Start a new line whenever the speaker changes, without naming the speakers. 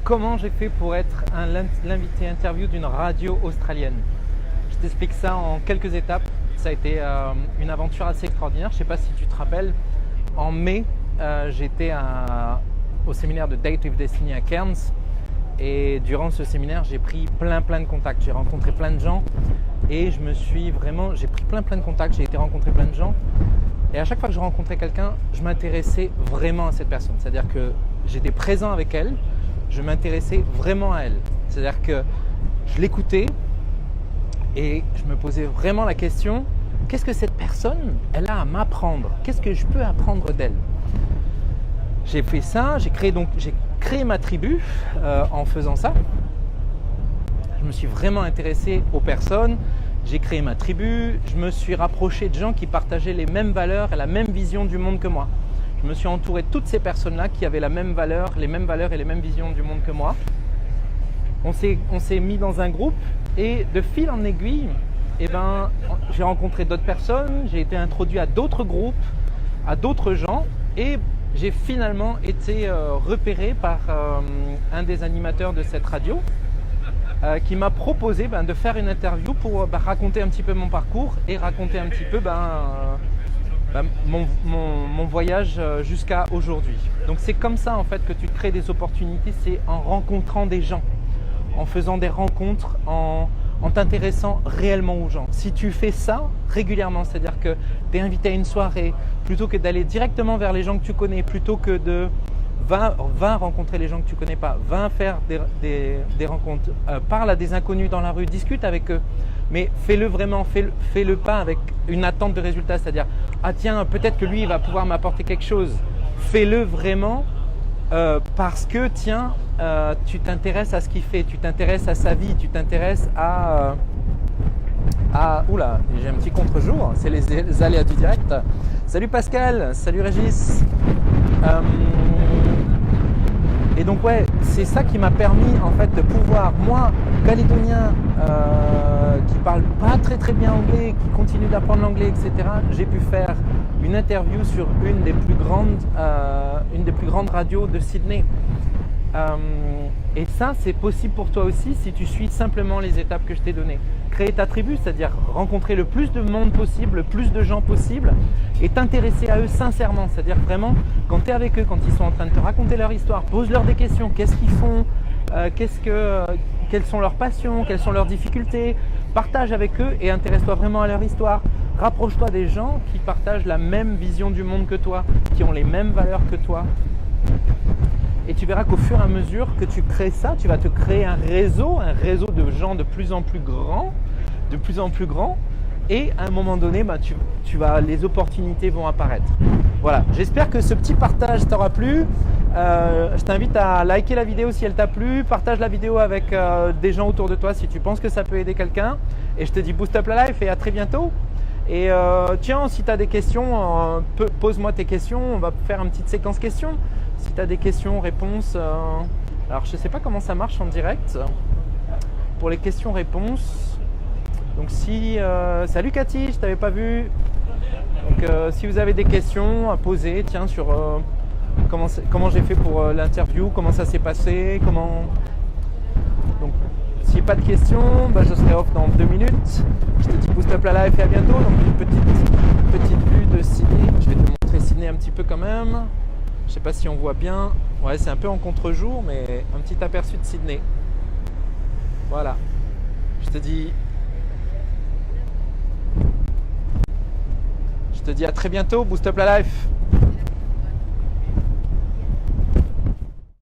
comment j'ai fait pour être l'invité interview d'une radio australienne. Je t'explique ça en quelques étapes. Ça a été une aventure assez extraordinaire. Je ne sais pas si tu te rappelles, en mai, j'étais au séminaire de Date with Destiny à Cairns. Et durant ce séminaire, j'ai pris plein de contacts. J'ai rencontré plein de gens et j'ai pris plein de contacts. J'ai été rencontrer plein de gens. Et à chaque fois que je rencontrais quelqu'un, je m'intéressais vraiment à cette personne. C'est-à-dire que j'étais présent avec elle, je m'intéressais vraiment à elle. C'est-à-dire que je l'écoutais et je me posais vraiment la question, qu'est-ce que cette personne, elle a à m'apprendre? Qu'est-ce que je peux apprendre d'elle? J'ai fait ça, j'ai créé ma tribu en faisant ça. Je me suis vraiment intéressé aux personnes, j'ai créé ma tribu, je me suis rapproché de gens qui partageaient les mêmes valeurs et la même vision du monde que moi. Je me suis entouré de toutes ces personnes-là qui avaient les mêmes valeurs et les mêmes visions du monde que moi. On s'est mis dans un groupe et de fil en aiguille, j'ai rencontré d'autres personnes, j'ai été introduit à d'autres groupes, à d'autres gens et j'ai finalement été repéré par un des animateurs de cette radio qui m'a proposé de faire une interview pour raconter un petit peu mon parcours et raconter un petit peu mon voyage jusqu'à aujourd'hui. Donc c'est comme ça en fait que tu crées des opportunités, c'est en rencontrant des gens, en faisant des rencontres, en t'intéressant réellement aux gens. Si tu fais ça régulièrement, c'est-à-dire que tu es invité à une soirée, plutôt que d'aller directement vers les gens que tu connais, plutôt que de va rencontrer les gens que tu connais pas, va faire des rencontres, parle à des inconnus dans la rue, discute avec eux, mais fais-le vraiment, fais-le pas avec une attente de résultat, c'est-à-dire ah tiens, peut-être que lui il va pouvoir m'apporter quelque chose. Fais-le vraiment parce que tiens, tu t'intéresses à ce qu'il fait, tu t'intéresses à sa vie, tu t'intéresses à oula, j'ai un petit contre-jour, c'est les aléas du direct. Salut Pascal, salut Régis. Et donc ouais, c'est ça qui m'a permis en fait de pouvoir, moi, calédonien, qui parle pas très bien anglais, qui continue d'apprendre l'anglais, etc. J'ai pu faire une interview sur une des plus grandes radios de Sydney. Et ça, c'est possible pour toi aussi si tu suis simplement les étapes que je t'ai données. Créer ta tribu, c'est-à-dire rencontrer le plus de monde possible, le plus de gens possible et t'intéresser à eux sincèrement. C'est-à-dire vraiment, quand tu es avec eux, quand ils sont en train de te raconter leur histoire, pose-leur des questions. Qu'est-ce qu'ils font? Quelles sont leurs passions? Quelles sont leurs difficultés? Partage avec eux et intéresse-toi vraiment à leur histoire. Rapproche-toi des gens qui partagent la même vision du monde que toi, qui ont les mêmes valeurs que toi. Et tu verras qu'au fur et à mesure que tu crées ça, tu vas te créer un réseau de gens de plus en plus grand, et à un moment donné, les opportunités vont apparaître. Voilà, j'espère que ce petit partage t'aura plu. Je t'invite à liker la vidéo si elle t'a plu, partage la vidéo avec des gens autour de toi si tu penses que ça peut aider quelqu'un. Et je te dis boost up la life et à très bientôt. Et tiens, si tu as des questions, pose-moi tes questions, on va faire une petite séquence questions. Si tu as des questions, réponses, alors je ne sais pas comment ça marche en direct pour les questions-réponses. Donc salut Cathy, je ne t'avais pas vu. Donc si vous avez des questions à poser, tiens, sur comment j'ai fait pour l'interview, comment ça s'est passé, Donc s'il n'y a pas de questions, je serai off dans 2 minutes. Je te dis boost up la life et à bientôt. Donc une petite vue de Sydney. Je vais te montrer Sydney un petit peu quand même. Je ne sais pas si on voit bien. Ouais, c'est un peu en contre-jour, mais un petit aperçu de Sydney. Voilà. Je te dis à très bientôt. Boost up la life.